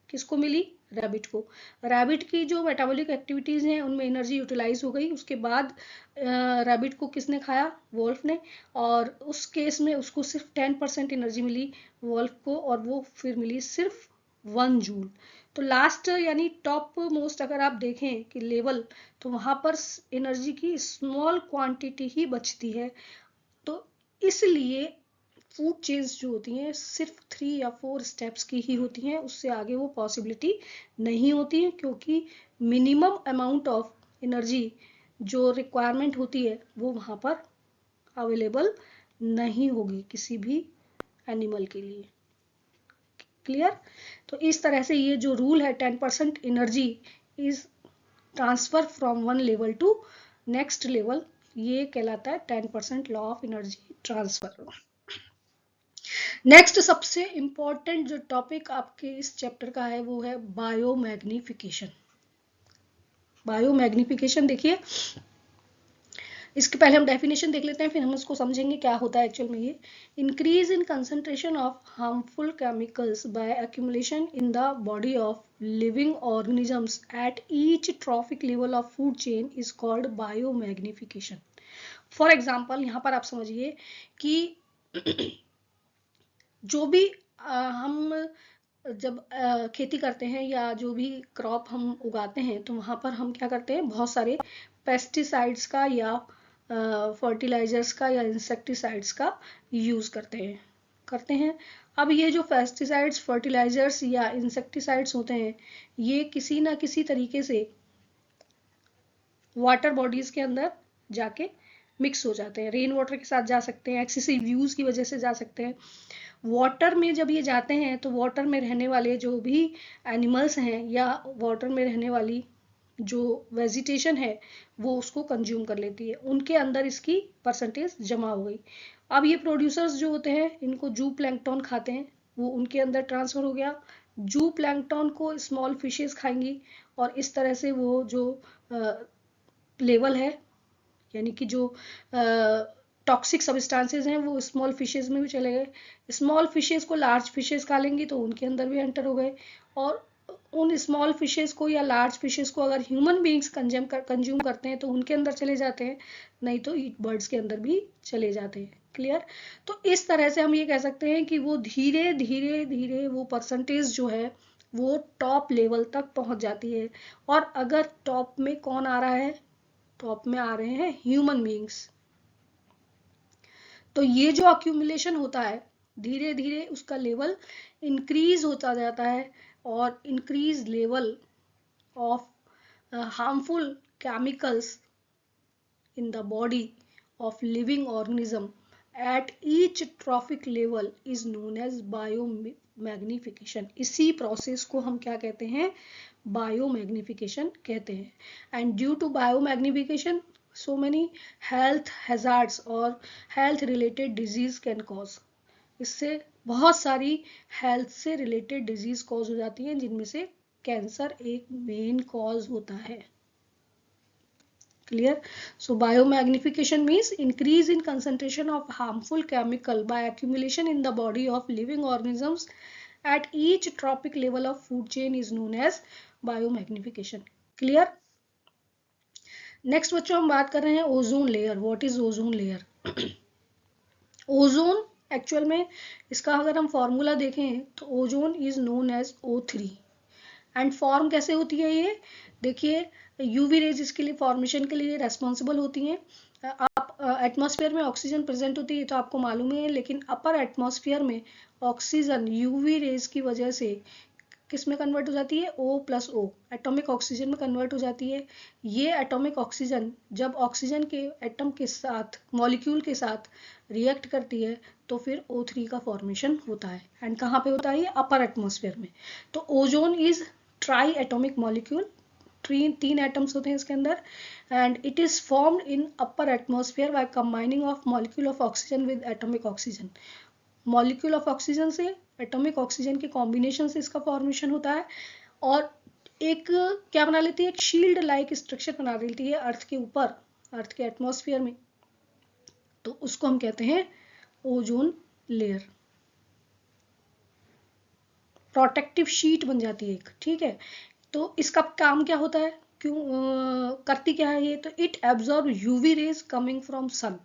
किसको मिली? रैबिट को। रैबिट की जो मेटाबॉलिक एक्टिविटीज हैं उनमें एनर्जी यूटिलाइज हो गई। उसके बाद रैबिट को किसने खाया? वोल्फ ने। और उस केस में उसको सिर्फ 10% एनर्जी मिली वोल्फ को, और वो फिर मिली सिर्फ 1 जूल। तो लास्ट यानी टॉप मोस्ट अगर आप देखें कि लेवल, तो वहां पर एनर्जी की स्मॉल क्वांटिटी ही बचती है। तो इसलिए फूड चेन्स जो होती हैं सिर्फ 3 या 4 स्टेप्स की ही होती हैं, उससे आगे वो पॉसिबिलिटी नहीं होती है, क्योंकि मिनिमम अमाउंट ऑफ एनर्जी जो रिक्वायरमेंट होती है वो वहां पर अवेलेबल नहीं होगी किसी भी एनिमल के लिए। क्लियर? तो इस तरह से ये जो रूल है 10% energy is transfer from one level to next level, ये कहलाता है 10% law of energy transfer. Next सबसे इंपॉर्टेंट जो टॉपिक आपके इस चैप्टर का है वो है बायोमैग्निफिकेशन। बायोमैग्निफिकेशन देखिए, इसके पहले हम डेफिनेशन देख लेते हैं, फिर हम इसको समझेंगे क्या होता है एक्चुअल में। ये increase in concentration of harmful chemicals by accumulation in the body of living organisms at each trophic level of food chain is called biomagnification. For example, यहाँ पर आप समझिए कि जो भी हम जब खेती करते हैं या जो भी क्रॉप हम उगाते हैं, तो वहाँ पर हम क्या करते हैं, बहुत सारे पेस्टिसाइड्स का या फर्टिलाइजर्स का या इंसेक्टिसाइड्स का यूज़ करते हैं। अब ये जो पेस्टिसाइड्स, फर्टिलाइजर्स या इंसेक्टिसाइड्स होते हैं, ये किसी ना किसी तरीके से वाटर बॉडीज के अंदर जाके मिक्स हो जाते हैं। रेन वाटर के साथ जा सकते हैं, एक्सेसिव यूज की वजह से जा सकते हैं। वाटर में जब ये जाते हैं तो वाटर में रहने वाले जो भी एनिमल्स हैं या वाटर में रहने वाली जो वेजिटेशन है वो उसको कंज्यूम कर लेती है, उनके अंदर इसकी परसेंटेज जमा हो गई। अब ये प्रोड्यूसर्स जो होते हैं इनको जू प्लैंकटन खाते हैं, वो उनके अंदर ट्रांसफर हो गया। जू प्लैंकटन को स्मॉल फिशेस खाएंगी, और इस तरह से वो जो लेवल है, यानी कि जो टॉक्सिक सब्सटेंसेस हैं वो स्मॉल फिशेस में भी चले गए। स्मॉल फिशेस को लार्ज फिशेस खा लेंगी तो उनके अंदर भी एंटर हो गए, और उन स्मॉल फिशेस को या लार्ज फिशेस को अगर ह्यूमन बींग्स कंज्यूम करते हैं तो उनके अंदर चले जाते हैं, नहीं तो बर्ड्स के अंदर भी चले जाते हैं। क्लियर? तो इस तरह से हम ये कह सकते हैं कि वो धीरे धीरे धीरे वो परसेंटेज जो है वो टॉप लेवल तक पहुंच जाती है। और अगर टॉप में कौन आ रहा है? टॉप में आ रहे हैं ह्यूमन बींग्स। तो ये जो अक्यूमुलेशन होता है धीरे धीरे उसका लेवल इंक्रीज होता जाता है, और increase level of harmful chemicals in the body of living organism at each trophic level is known as biomagnification. इसी प्रोसेस को हम क्या कहते हैं, बायोमैग्निफिकेशन कहते हैं. And due to biomagnification so many health hazards और health related disease can cause. इससे बहुत सारी हेल्थ से रिलेटेड डिजीज कॉज हो जाती हैं, जिनमें से कैंसर एक मेन कॉज होता है. Clear? So biomagnification means increase in concentration of harmful chemical by accumulation in the body of living organisms at each trophic level of food chain is known as biomagnification. Clear? Next बच्चों हम बात कर रहे हैं ozone layer. What is ozone layer? Ozone actual में इसका अगर हम फॉर्मूला देखें तो ozone is known as O3. And form कैसे होती है ये देखिए, यूवी रेज इसके लिए फॉर्मेशन के लिए रेस्पॉन्सिबल होती हैं. आप एटमॉस्फेयर में ऑक्सीजन प्रेजेंट होती है तो आपको मालूम है, लेकिन अपर एटमॉस्फेयर में ऑक्सीजन यूवी रेज की वजह से किस में कन्वर्ट हो जाती है, O+O एटॉमिक ऑक्सीजन में कन्वर्ट हो जाती है. ये एटॉमिक ऑक्सीजन जब ऑक्सीजन के एटम के साथ मॉलिक्यूल के साथ रिएक्ट करती है तो फिर O3 का फॉर्मेशन होता है. एंड कहाँ पे होता है ये, अपर एटमॉस्फेयर में. तो ozone is try atomic molecule, तीन एटम्स होते हैं इसके अंदर. And it is formed in upper atmosphere by combining of molecule of oxygen with atomic oxygen. Molecule of oxygen से एटॉमिक ऑक्सीजन के कॉम्बिनेशन से इसका फॉर्मेशन होता है. और एक क्या बना लेती है, एक शील्ड लाइक स्ट्रक्चर बना लेती है अर्थ के ऊपर, अर्थ के एटमॉस्फेयर में. तो उसको हम कहते हैं ओजोन लेयर. प्रोटेक्टिव शीट बन जाती है एक. ठीक है, तो इसका काम क्या होता है, क्यों करती क्या है ये, तो it absorb UV rays coming from sun.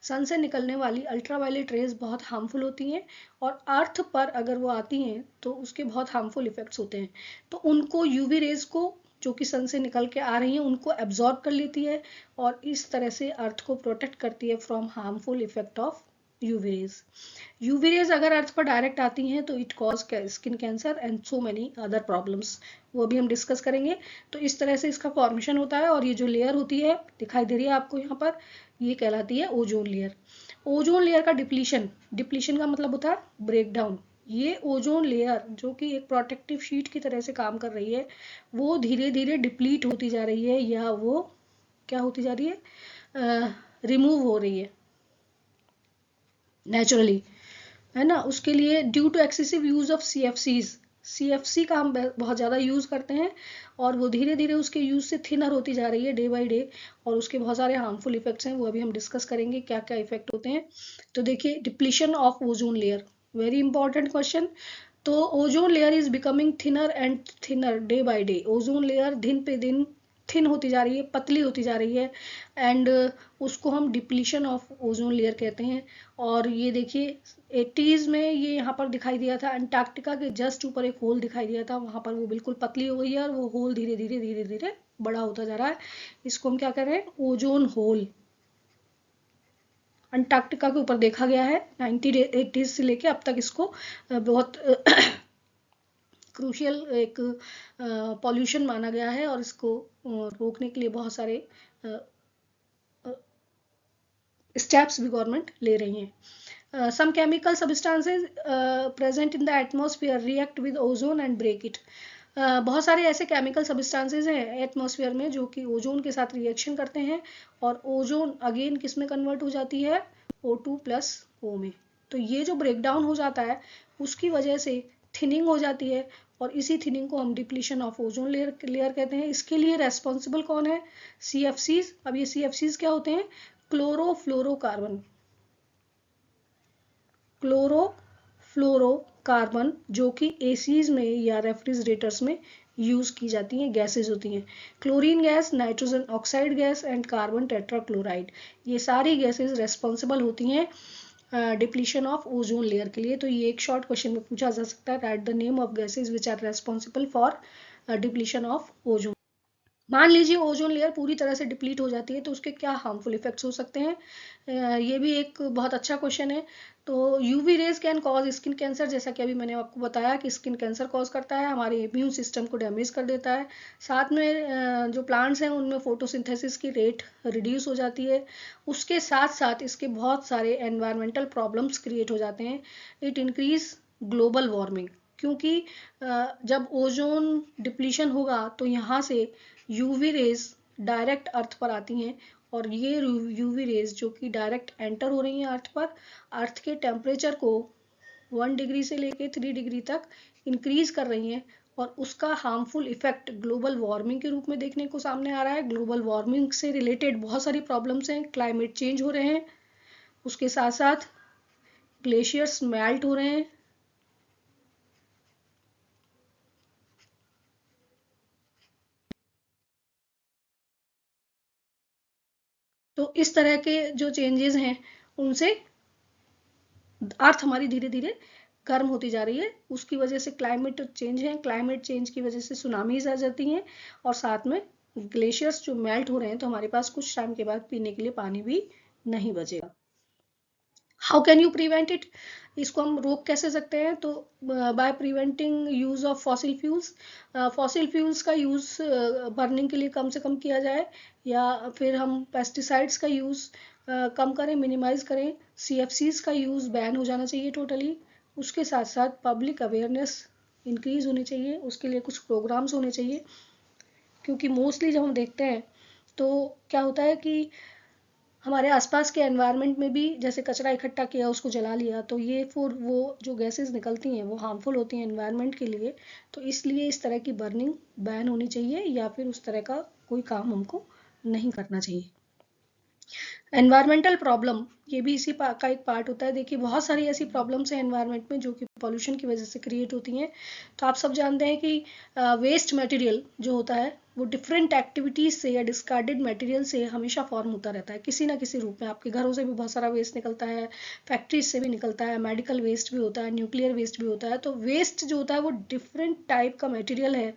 Sun से निकलने वाली अल्ट्रावायलेट रेज बहुत हार्मफुल होती हैं और अर्थ पर अगर वो आती हैं तो उसके बहुत हार्मफुल इफेक्ट्स होते हैं. तो उनको यूवी रेज को जो कि सन से निकल के आ रही हैं उनको एब्जॉर्ब कर लेती है और इस तरह से अर्थ को प्रोटेक्ट करती है from harmful effect of UV rays. UV rays अगर अर्थ पर डायरेक्ट आती हैं तो it cause skin cancer and so many other problems, वो भी हम डिस्कस करेंगे. तो इस तरह से इसका फॉर्मेशन होता है. और ये जो लेयर होती है दिखाई दे रही है आपको यहाँ पर, ये कहलाती है ओजोन लेयर. ओजोन लेयर का डिप्लीशन, डिप्लीशन का मतलब होता है ब्रेक डाउन. ये ओजोन लेयर जो कि एक प्रोटेक्टिव शीट की तरह से काम कर रही है, वो धीरे धीरे डिप्लीट होती जा रही है, या वो क्या होती जा रही है, रिमूव हो रही है नेचुरली, है ना. उसके लिए due to excessive use of CFC का हम बहुत ज़्यादा यूज़ करते हैं और वो धीरे धीरे उसके यूज़ से थिनर होती जा रही है डे बाय डे. और उसके बहुत सारे हार्मफुल इफेक्ट्स हैं, वो अभी हम डिस्कस करेंगे क्या क्या इफेक्ट होते हैं. तो देखिए, depletion of ozone layer, very important question. तो ozone layer is becoming thinner and thinner day by day. Ozone layer दिन पे दिन थिन होती जा रही है, पतली होती जा रही है. एंड उसको हम डिप्लीशन ऑफ ओजोन लेयर कहते हैं. और ये देखिए 80s में ये यहाँ पर दिखाई दिया था, अंटार्कटिका के जस्ट ऊपर एक होल दिखाई दिया था, वहाँ पर वो बिल्कुल पतली हो गई है और वो होल धीरे धीरे धीरे धीरे बड़ा होता जा रहा है. इसको हम क्या कर रहे हैं, ओजोन होल. अंटार्कटिका के ऊपर देखा गया है 1980s से लेके अब तक. इसको बहुत क्रूशियल एक पॉल्यूशन माना गया है और इसको रोकने के लिए बहुत सारे स्टेप्स भी गवर्नमेंट ले रही हैं. Some chemical substances present in the atmosphere react with ozone and break it. बहुत सारे ऐसे केमिकल सब्सटेंसेज हैं एटमॉस्फेयर में जो कि ओजोन के साथ रिएक्शन करते हैं और ओजोन अगेन किस में कन्वर्ट हो जाती है, O2+O में. तो ये जो ब्रेक डाउन हो जाता है उसकी वजह से थिनिंग हो जाती है और इसी थिनिंग को हम डिप्लीशन ऑफ ओजोन लेयर कहते हैं. इसके लिए रेस्पॉन्सिबल कौन है, CFCs. अब ये CFCs क्या होते हैं, क्लोरोफ्लोरोकार्बन. क्लोरोफ्लोरोकार्बन जो कि एसीज में या रेफ्रिजरेटर्स में यूज की जाती हैं, गैसेज होती हैं. Chlorine gas, nitrogen oxide gas and carbon tetrachloride, ये सारी गैसेज रेस्पॉन्सिबल होती हैं डिप्लीशन ऑफ ओजोन लेयर के लिए. तो ये एक शॉर्ट क्वेश्चन में पूछा जा सकता है, write the name of gases which are responsible for depletion of ozone. मान लीजिए ओजोन लेयर पूरी तरह से डिप्लीट हो जाती है तो उसके क्या हार्मफुल इफेक्ट्स हो सकते हैं, ये भी एक बहुत अच्छा क्वेश्चन है। तो UV rays can cause skin cancer, जैसा कि अभी मैंने आपको बताया कि स्किन कैंसर कॉज करता है, हमारे इम्यून सिस्टम को डैमेज कर देता है। साथ में जो प्लांट्स हैं उनमें फोटोसिंथेसिस की रेट रिड्यूस हो जाती है। उसके साथ साथ इसके बहुत सारे एनवायरमेंटल प्रॉब्लम्स क्रिएट हो जाते हैं। इट इंक्रीज ग्लोबल वार्मिंग, क्योंकि जब ओजोन डिप्लीशन होगा तो यहाँ से यूवी रेज डायरेक्ट अर्थ पर आती हैं, और ये यूवी रेज जो कि डायरेक्ट एंटर हो रही हैं अर्थ पर, अर्थ के टेम्परेचर को 1 डिग्री से लेके 3 डिग्री तक इंक्रीज कर रही हैं, और उसका हार्मफुल इफेक्ट ग्लोबल वार्मिंग के रूप में देखने को सामने आ रहा है। ग्लोबल वार्मिंग से रिलेटेड बहुत सारी प्रॉब्लम्स हैं, क्लाइमेट चेंज हो रहे हैं, उसके साथ साथ ग्लेशियर्स मेल्ट हो रहे हैं। तो इस तरह के जो चेंजेस हैं उनसे अर्थ हमारी धीरे धीरे गर्म होती जा रही है। उसकी वजह से क्लाइमेट चेंज है, क्लाइमेट चेंज की वजह से सुनामीज आ जाती हैं, और साथ में ग्लेशियर्स जो मेल्ट हो रहे हैं तो हमारे पास कुछ टाइम के बाद पीने के लिए पानी भी नहीं बचेगा। How can you prevent it, इसको हम रोक कैसे सकते हैं? तो by preventing use of fossil fuels, fossil fuels का यूज बर्निंग के लिए कम से कम किया जाए, या फिर हम पेस्टिसाइड्स का यूज कम करें, मिनिमाइज करें। सीएफसीज का यूज बैन हो जाना चाहिए टोटली। उसके साथ साथ पब्लिक अवेयरनेस इंक्रीज होनी चाहिए, उसके लिए कुछ प्रोग्राम्स होने चाहिए, क्योंकि मोस्टली जब हम देखते हैं तो क्या होता है कि हमारे आसपास के एनवायरनमेंट में भी जैसे कचरा इकट्ठा किया, उसको जला लिया, तो ये फिर वो जो गैसेस निकलती हैं वो हार्मफुल होती हैं एनवायरनमेंट के लिए। तो इसलिए इस तरह की बर्निंग बैन होनी चाहिए, या फिर उस तरह का कोई काम हमको नहीं करना चाहिए। एनवायरमेंटल प्रॉब्लम, ये भी इसी का एक पार्ट होता है। देखिए बहुत सारी ऐसी प्रॉब्लम्स हैं एनवायरनमेंट में जो कि पॉल्यूशन की वजह से क्रिएट होती हैं। तो आप सब जानते हैं कि वेस्ट मटेरियल जो होता है वो डिफरेंट एक्टिविटीज से या डिस्कार्डेड मटेरियल से हमेशा फॉर्म होता रहता है, किसी ना किसी रूप में। आपके घरों से भी बहुत सारा वेस्ट निकलता है, फैक्ट्रीज से भी निकलता है, मेडिकल वेस्ट भी होता है, न्यूक्लियर वेस्ट भी होता है। तो वेस्ट जो होता है वो डिफरेंट टाइप का मटेरियल है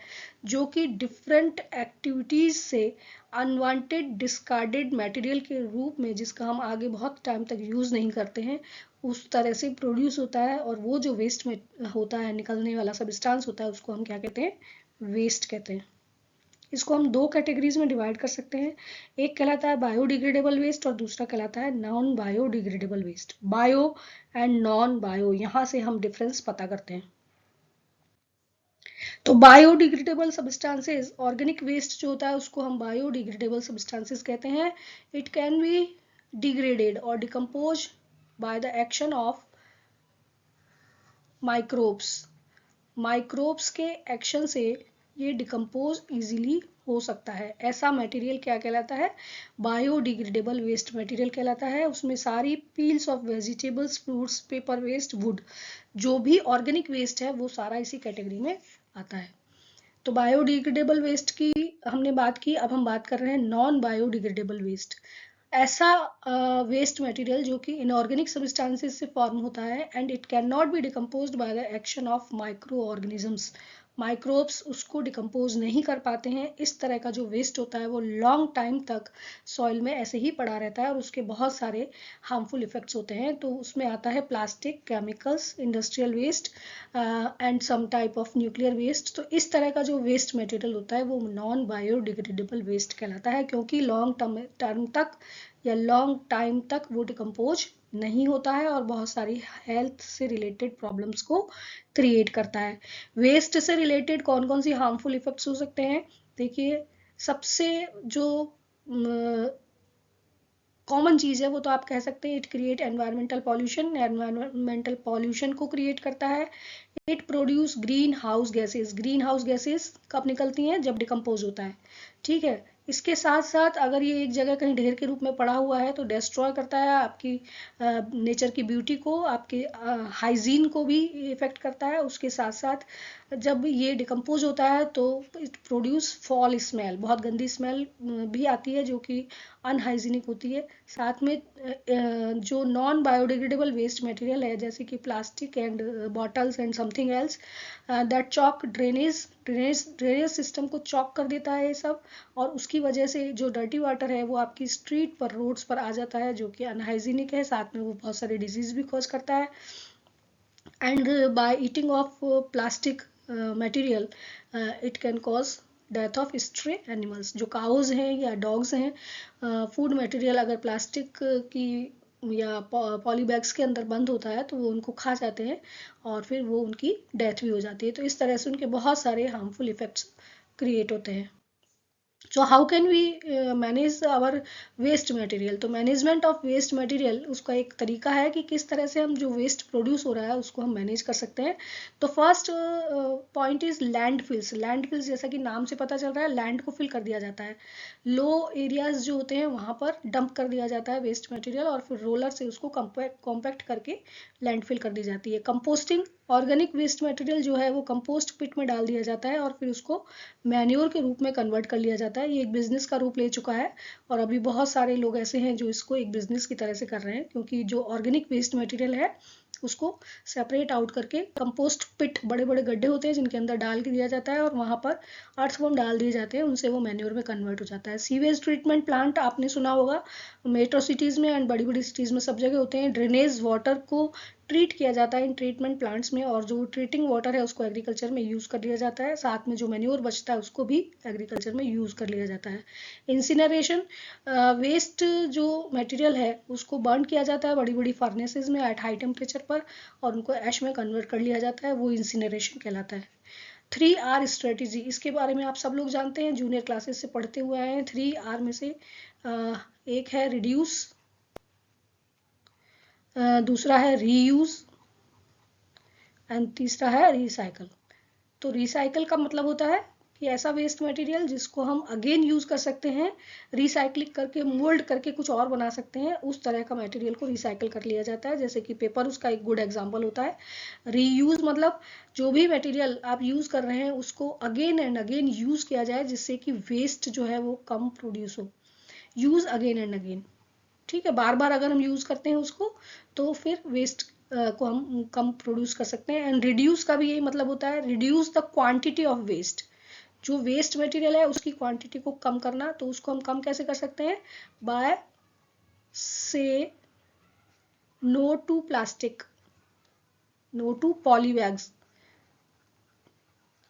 जो कि डिफरेंट एक्टिविटीज से अनवांटेड डिस्कार्डेड मटेरियल के रूप में, जिसका हम आगे बहुत टाइम तक यूज़ नहीं करते हैं, उस तरह से प्रोड्यूस होता है। और वो जो वेस्ट में होता है, निकलने वाला सब्सटेंस होता है, उसको हम क्या कहते हैं? वेस्ट कहते हैं। इसको हम दो कैटेगरीज में डिवाइड कर सकते हैं। एक कहलाता है बायोडिग्रेडेबल वेस्ट और दूसरा कहलाता है non biodegradable waste. Bio and non bio, यहाँ से हम डिफरेंस पता करते हैं। तो बायोडिग्रेडेबल सब्सटेंसेस, ऑर्गेनिक वेस्ट जो होता है उसको हम बायोडिग्रेडेबल सब्सटेंसेस कहते हैं। इट कैन बी डिग्रेडेड और decompose by the action of microbes. Microbes के एक्शन से ये डिकम्पोज इजीली हो सकता है। ऐसा मटेरियल क्या कहलाता है? बायोडिग्रेडेबल वेस्ट मटेरियल कहलाता है। उसमें सारी peels of vegetables, fruits, paper waste, wood, जो भी ऑर्गेनिक वेस्ट है वो सारा इसी कैटेगरी में आता है। तो बायोडिग्रेडेबल वेस्ट की हमने बात की, अब हम बात कर रहे हैं नॉन बायोडिग्रेडेबल वेस्ट। ऐसा वेस्ट मटेरियल जो कि इनऑर्गेनिक सब्सटेंसेस से फॉर्म होता है, and it can not be decomposed by the action of micro organisms. Microbes उसको डिकम्पोज नहीं कर पाते हैं। इस तरह का जो वेस्ट होता है वो लॉन्ग टाइम तक सॉइल में ऐसे ही पड़ा रहता है, और उसके बहुत सारे हार्मफुल इफेक्ट्स होते हैं। तो उसमें आता है plastic, chemicals, industrial waste and some type of nuclear waste. तो इस तरह का जो वेस्ट मटेरियल होता है वो नॉन बायोडिग्रेडेबल वेस्ट कहलाता है, क्योंकि लॉन्ग टर्म तक या लॉन्ग टाइम तक वो डिकम्पोज नहीं होता है, और बहुत सारी हेल्थ से रिलेटेड प्रॉब्लम्स को क्रिएट करता है। वेस्ट से रिलेटेड कौन कौन सी हार्मफुल इफेक्ट्स हो सकते हैं? देखिए सबसे जो कॉमन चीज़ है वो तो आप कह सकते हैं, it create environmental pollution. Environmental pollution को क्रिएट करता है। It produce green house gases. Green house gases कब निकलती हैं? जब डिकम्पोज होता है। ठीक है। इसके साथ साथ अगर ये एक जगह कहीं ढेर के रूप में पड़ा हुआ है तो डिस्ट्रॉय करता है आपकी नेचर की ब्यूटी को, आपके हाइजीन को भी इफेक्ट करता है। उसके साथ साथ जब ये डिकम्पोज होता है तो इट प्रोड्यूस फॉल स्मेल, बहुत गंदी स्मेल भी आती है जो कि अनहाइजीनिक होती है। साथ में जो नॉन बायोडिग्रेडेबल वेस्ट मटेरियल है जैसे कि plastic and bottles and something else, that chalk drainage system को चॉक कर देता है ये सब, और उसकी वजह से जो डर्टी वाटर है वो आपकी स्ट्रीट पर, रोड्स पर आ जाता है, जो कि अनहाइजीनिक है, साथ में वो बहुत सारे डिजीज भी कॉज करता है। And by eating of plastic material it can cause death of stray animals. जो काउज हैं या डॉग्स हैं, फूड मटेरियल अगर प्लास्टिक की या पॉली बैग्स के अंदर बंद होता है तो वो उनको खा जाते हैं और फिर वो उनकी डेथ भी हो जाती है। तो इस तरह से उनके बहुत सारे हार्मफुल इफेक्ट्स क्रिएट होते हैं। So how can we manage our waste material? तो मैनेजमेंट ऑफ वेस्ट मटेरियल उसका एक तरीका है कि किस तरह से हम जो वेस्ट प्रोड्यूस हो रहा है उसको हम मैनेज कर सकते हैं। तो first point is landfills. Landfills जैसा कि नाम से पता चल रहा है, लैंड को फिल कर दिया जाता है। लो एरियाज जो होते हैं वहाँ पर डंप कर दिया जाता है वेस्ट मटेरियल और फिर रोलर से उसको कॉम्पैक्ट करके लैंडफिल कर दी जाती है। कंपोस्टिंग, ऑर्गेनिक वेस्ट मटेरियल जो है वो कंपोस्ट पिट में डाल दिया जाता है और फिर उसको मैन्योर के रूप में कन्वर्ट कर लिया जाता है। ये एक बिजनेस का रूप ले चुका है और अभी बहुत सारे लोग ऐसे हैं जो इसको एक बिजनेस की तरह से कर रहे हैं, क्योंकि जो ऑर्गेनिक वेस्ट मटेरियल है उसको सेपरेट आउट करके कंपोस्ट पिट, बड़े बड़े गड्ढे होते हैं जिनके अंदर डाल के दिया जाता है और वहाँ पर अर्थवर्म डाल दिए जाते हैं, उनसे वो मैन्योर में कन्वर्ट हो जाता है। सीवेज ट्रीटमेंट प्लांट आपने सुना होगा, मेट्रो सिटीज़ में एंड बड़ी बड़ी सिटीज़ में सब जगह होते हैं। ड्रेनेज वाटर को ट्रीट किया जाता है इन ट्रीटमेंट प्लांट्स में, और जो ट्रीटिंग वाटर है उसको एग्रीकल्चर में यूज़ कर लिया जाता है। साथ में जो मैन्योर बचता है उसको भी एग्रीकल्चर में यूज़ कर लिया जाता है। इंसिनरेशन, वेस्ट जो मटेरियल है उसको बर्न किया जाता है बड़ी बड़ी फर्नेसेस में एट हाई टेम्परेचर पर और उनको ऐश में कन्वर्ट कर लिया जाता है, वो इंसिनरेशन कहलाता है। 3R स्ट्रेटेजी, इसके बारे में आप सब लोग जानते हैं, जूनियर क्लासेस से पढ़ते हुए आए हैं। 3R में से एक है रिड्यूस, दूसरा है रीयूज एंड तीसरा है रिसाइकल। तो रिसाइकल का मतलब होता है कि ऐसा वेस्ट मटेरियल जिसको हम अगेन यूज कर सकते हैं, रिसाइकलिंग करके मोल्ड करके कुछ और बना सकते हैं, उस तरह का मटेरियल को रिसाइकल कर लिया जाता है। जैसे कि पेपर उसका एक गुड एग्जांपल होता है। रीयूज मतलब जो भी मटेरियल आप यूज कर रहे हैं उसको अगेन एंड अगेन यूज किया जाए जिससे कि वेस्ट जो है वो कम प्रोड्यूस हो। यूज अगेन एंड अगेन, ठीक है, बार बार अगर हम यूज करते हैं उसको तो फिर वेस्ट को हम कम प्रोड्यूस कर सकते हैं। एंड रिड्यूस का भी यही मतलब होता है, reduce the quantity of waste. जो वेस्ट मटेरियल है उसकी क्वांटिटी को कम करना, तो उसको हम कम कैसे कर सकते हैं? By say no to plastic, no to poly bags.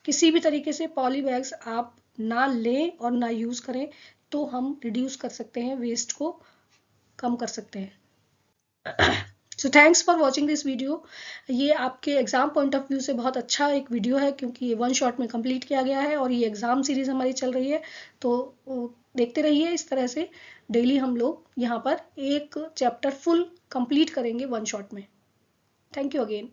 किसी भी तरीके से पॉली बैग्स आप ना लें और ना यूज करें तो हम रिड्यूस कर सकते हैं, वेस्ट को कम कर सकते हैं। So thanks for watching this video. ये आपके एग्जाम पॉइंट ऑफ व्यू से बहुत अच्छा एक वीडियो है क्योंकि ये 1 शॉट में कंप्लीट किया गया है और ये एग्जाम सीरीज हमारी चल रही है, तो देखते रहिए। इस तरह से डेली हम लोग यहाँ पर एक चैप्टर फुल कंप्लीट करेंगे 1 शॉट में। Thank you again.